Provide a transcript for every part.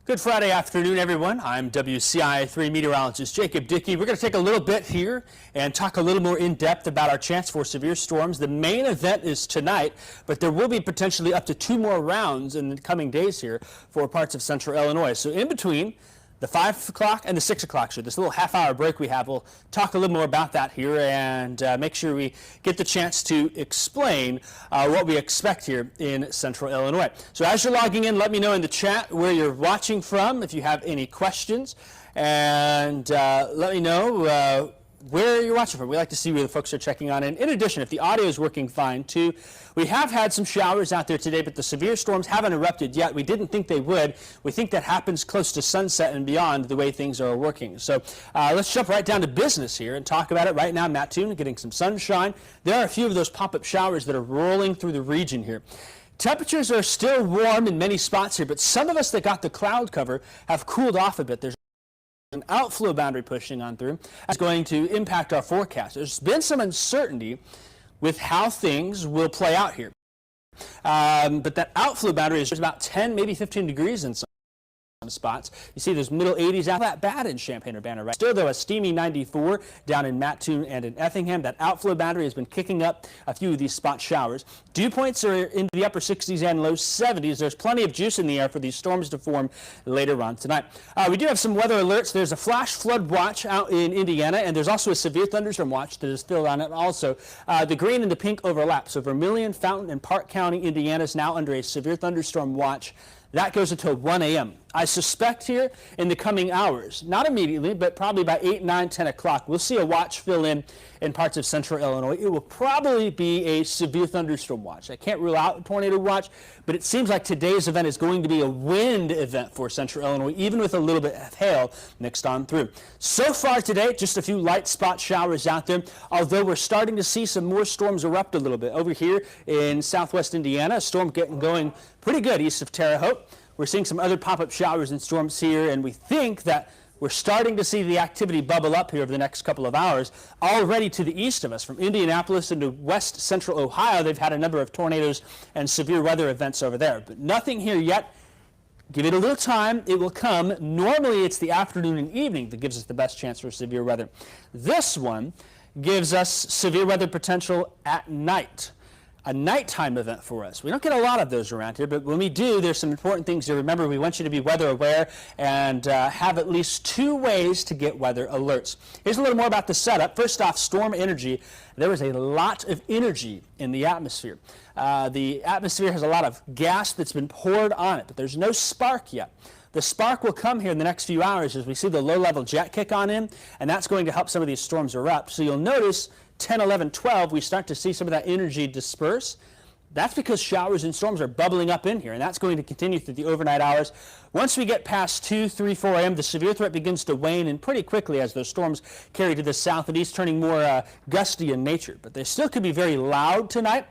Good Friday afternoon, everyone. I'm WCIA3 meteorologist Jacob Dickey. We're going to take a little bit here and talk a little more in depth about our chance for severe storms. The main event is tonight, but there will be potentially up to 2 more rounds in the coming days here for parts of central Illinois. So in between the 5 o'clock and the 6 o'clock show, this little half-hour break we have, we'll talk a little more about that here and make sure we get the chance to explain what we expect here in central Illinois. So as you're logging in, let me know in the chat where you're watching from, if you have any questions, and let me know where you're watching from. We like to see where the folks are checking on. And in addition, if the audio is working fine too, we have had some showers out there today, but the severe storms haven't erupted yet. We didn't think they would. We think that happens close to sunset and beyond the way things are working. So let's jump right down to business here and talk about it right now. Mattoon getting some sunshine. There are a few of those pop-up showers that are rolling through the region here. Temperatures are still warm in many spots here, but some of us that got the cloud cover have cooled off a bit. There's an outflow boundary pushing on through. That's going to impact our forecast. There's been some uncertainty with how things will play out here. But that outflow boundary is about 10, maybe 15 degrees in some spots. You see those middle 80s out that bad in Champaign-Urbana, right? Still, though, a steamy 94 down in Mattoon and in Effingham. That outflow boundary has been kicking up a few of these spot showers. Dew points are into the upper 60s and low 70s. There's plenty of juice in the air for these storms to form later on tonight. We do have some weather alerts. There's a flash flood watch out in Indiana, and there's also a severe thunderstorm watch that is still on it. Also, the green and the pink overlap. So Vermilion, Fountain, and Park County, Indiana is now under a severe thunderstorm watch. That goes until 1 a.m. I suspect here in the coming hours, not immediately, but probably by 8, 9, 10 o'clock, we'll see a watch fill in parts of central Illinois. It will probably be a severe thunderstorm watch. I can't rule out a tornado watch, but it seems like today's event is going to be a wind event for central Illinois, even with a little bit of hail mixed on through. So far today, just a few light spot showers out there, although we're starting to see some more storms erupt a little bit. Over here in southwest Indiana, a storm getting going pretty good east of Terre Haute. We're seeing some other pop-up showers and storms here, and we think that we're starting to see the activity bubble up here over the next couple of hours. Already to the east of us, from Indianapolis into west central Ohio, they've had a number of tornadoes and severe weather events over there, but nothing here yet. Give it a little time, it will come. Normally it's the afternoon and evening that gives us the best chance for severe weather. This one gives us severe weather potential at night. A nighttime event for us. We don't get a lot of those around here, but when we do, there's some important things to remember. We want you to be weather aware and have at least 2 ways to get weather alerts. Here's a little more about the setup. First off, storm energy. There is a lot of energy in the atmosphere. The atmosphere has a lot of gas that's been poured on it, but there's no spark yet. The spark will come here in the next few hours as we see the low-level jet kick on in, and that's going to help some of these storms erupt. So you'll notice 10, 11, 12, we start to see some of that energy disperse. That's because showers and storms are bubbling up in here, and that's going to continue through the overnight hours. Once we get past 2, 3, 4 a.m., the severe threat begins to wane, and pretty quickly as those storms carry to the south and east, turning more gusty in nature. But they still could be very loud tonight.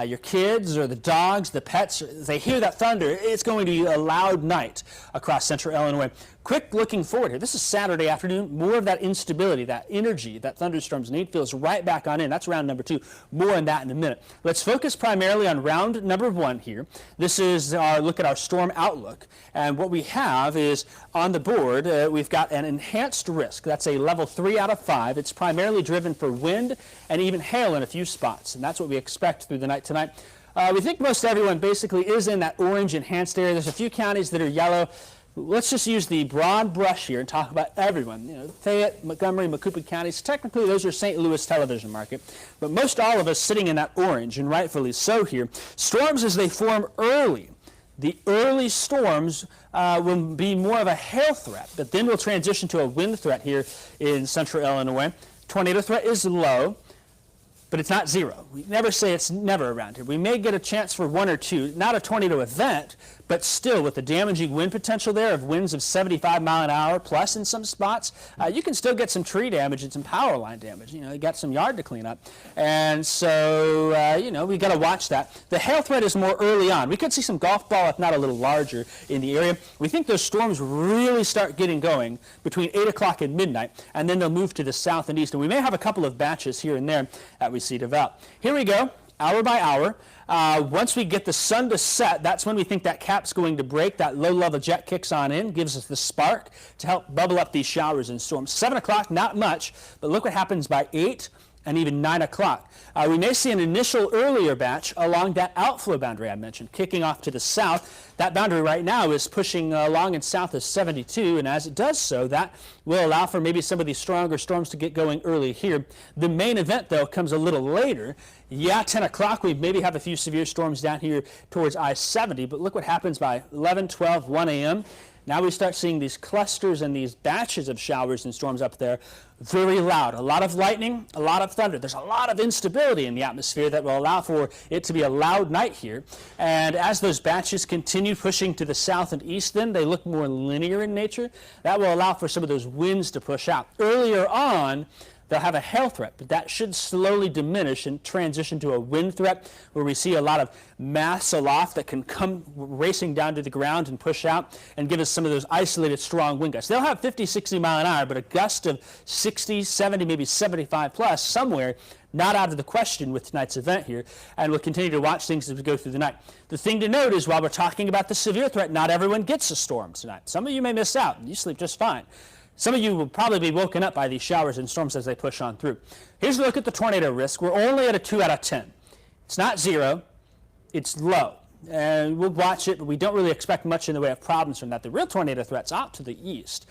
Your kids or the dogs, the pets, they hear that thunder, it's going to be a loud night across central Illinois. Quick looking forward here. This is Saturday afternoon. More of that instability, that energy that thunderstorms need feels right back on in. That's round number 2. More on that in a minute. Let's focus primarily on round number 1 here. This is our look at our storm outlook. And what we have is on the board, we've got an enhanced risk. That's a level 3 out of 5. It's primarily driven for wind and even hail in a few spots. And that's what we expect through the night tonight. We think most everyone basically is in that orange enhanced area. There's a few counties that are yellow. Let's just use the broad brush here and talk about everyone. You know, Fayette, Montgomery, Macoupin counties, technically those are St. Louis television market, but most all of us sitting in that orange, and rightfully so here. Storms as they form early. The early storms will be more of a hail threat, but then we'll transition to a wind threat here in central Illinois. Tornado threat is low, but it's not 0. We never say it's never around here. We may get a chance for 1 or 2, not a tornado event, but still with the damaging wind potential there of winds of 75 mile an hour plus in some spots, you can still get some tree damage and some power line damage. You know, you got some yard to clean up. And so, you know, we got to watch that. The hail threat is more early on. We could see some golf ball, if not a little larger, in the area. We think those storms really start getting going between 8 o'clock and midnight, and then they'll move to the south and east. And we may have a couple of batches here and there that we see develop. Here we go. hour by hour. Once we get the sun to set, that's when we think that cap's going to break. That low-level jet kicks on in, gives us the spark to help bubble up these showers and storms. 7 o'clock, not much, but look what happens by 8 and even 9 o'clock. We may see an initial earlier batch along that outflow boundary I mentioned, kicking off to the south. That boundary right now is pushing along and south of 72, and as it does so, that will allow for maybe some of these stronger storms to get going early here. The main event, though, comes a little later. Yeah, 10 o'clock, we maybe have a few severe storms down here towards I-70, but look what happens by 11, 12, 1 a.m. Now we start seeing these clusters and these batches of showers and storms up there, very loud. A lot of lightning, a lot of thunder. There's a lot of instability in the atmosphere that will allow for it to be a loud night here. And as those batches continue pushing to the south and east, then they look more linear in nature. That will allow for some of those winds to push out. Earlier on, they'll have a hail threat, but that should slowly diminish and transition to a wind threat where we see a lot of mass aloft that can come racing down to the ground and push out and give us some of those isolated strong wind gusts. They'll have 50, 60 mile an hour, but a gust of 60, 70, maybe 75 plus somewhere, not out of the question with tonight's event here, and we'll continue to watch things as we go through the night. The thing to note is while we're talking about the severe threat, not everyone gets a storm tonight. Some of you may miss out, and you sleep just fine. Some of you will probably be woken up by these showers and storms as they push on through. Here's a look at the tornado risk. We're only at a 2 out of 10. It's not 0, it's low. And we'll watch it, but we don't really expect much in the way of problems from that. The real tornado threat's out to the east.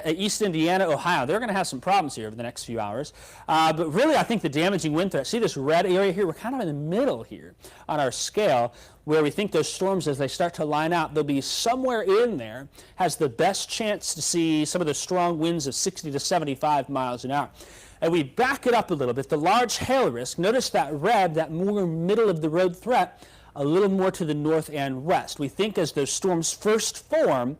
East Indiana, Ohio, they're going to have some problems here over the next few hours. But really, I think the damaging wind threat, see this red area here? We're kind of in the middle here on our scale where we think those storms, as they start to line out, they'll be somewhere in there, has the best chance to see some of the strong winds of 60 to 75 miles an hour. And we back it up a little bit. The large hail risk, notice that red, that more middle of the road threat, a little more to the north and west. We think as those storms first form,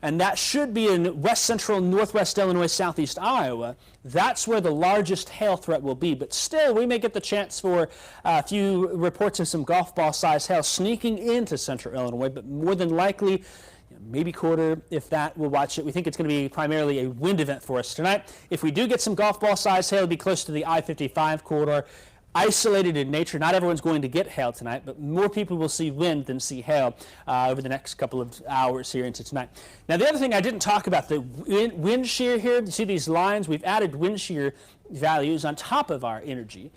and that should be in west central, northwest Illinois, southeast Iowa. That's where the largest hail threat will be. But still, we may get the chance for a few reports of some golf ball size hail sneaking into central Illinois, but more than likely, maybe quarter, if that, we'll watch it. We think it's going to be primarily a wind event for us tonight. If we do get some golf ball size hail, it'll be close to the I-55 corridor. Isolated in nature. Not everyone's going to get hail tonight, but more people will see wind than see hail over the next couple of hours here into tonight. Now, the other thing I didn't talk about, the wind shear here. You see these lines? We've added wind shear values on top of our energy.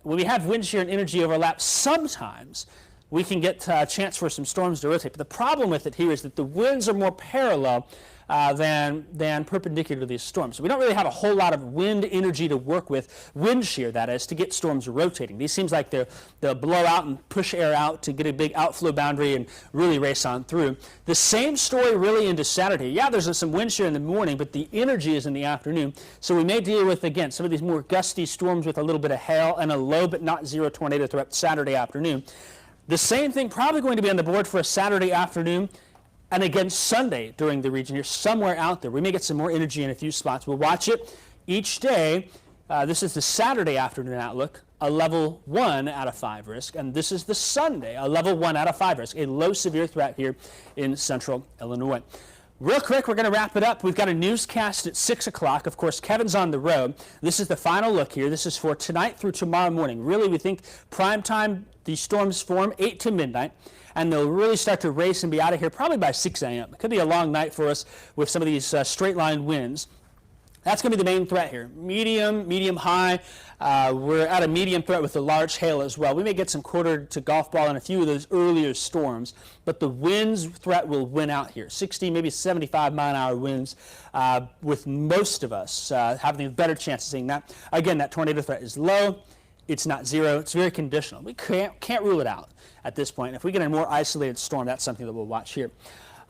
When we have wind shear and energy overlap, sometimes we can get a chance for some storms to rotate. But the problem with it here is that the winds are more parallel than perpendicular to these storms. So we don't really have a whole lot of wind energy to work with, wind shear that is, to get storms rotating. These seems like they'll blow out and push air out to get a big outflow boundary and really race on through. The same story really into Saturday. Yeah, there's some wind shear in the morning, but the energy is in the afternoon. So we may deal with, again, some of these more gusty storms with a little bit of hail and a low but not 0 tornado threat Saturday afternoon. The same thing probably going to be on the board for a Saturday afternoon. And again, Sunday during the region here, somewhere out there. We may get some more energy in a few spots. We'll watch it each day. This is the Saturday afternoon outlook, a level 1 out of 5 risk. And this is the Sunday, a level 1 out of 5 risk, a low severe threat here in central Illinois. Real quick, we're going to wrap it up. We've got a newscast at 6 o'clock. Of course, Kevin's on the road. This is the final look here. This is for tonight through tomorrow morning. Really, we think prime time, these storms form 8 to midnight. And they'll really start to race and be out of here probably by 6 a.m. It could be a long night for us with some of these straight-line winds. That's going to be the main threat here. Medium, high. We're at a medium threat with the large hail as well. We may get some quarter to golf ball in a few of those earlier storms, but the winds threat will win out here. 60, maybe 75 mile an hour winds with most of us having a better chance of seeing that. Again, that tornado threat is low. It's not 0. It's very conditional. We can't rule it out at this point. If we get a more isolated storm, that's something that we'll watch here.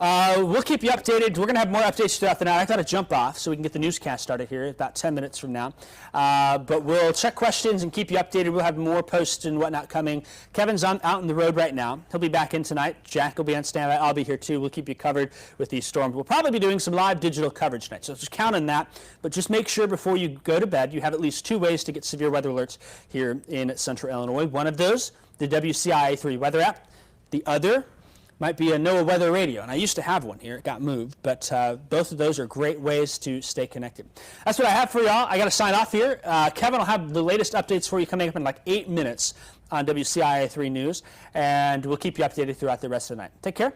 We'll keep you updated. We're going to have more updates throughout the night. I got to jump off so we can get the newscast started here about 10 minutes from now. But we'll check questions and keep you updated. We'll have more posts and whatnot coming. Kevin's out on the road right now. He'll be back in tonight. Jack will be on standby. I'll be here too. We'll keep you covered with these storms. We'll probably be doing some live digital coverage tonight, so just count on that. But just make sure before you go to bed you have at least 2 ways to get severe weather alerts here in central Illinois. One of those, the WCIA 3 weather app. The other might be a NOAA weather radio, and I used to have one here. It got moved, but both of those are great ways to stay connected. That's what I have for y'all. I got to sign off here. Kevin will have the latest updates for you coming up in like 8 minutes on WCIA 3 News, and we'll keep you updated throughout the rest of the night. Take care.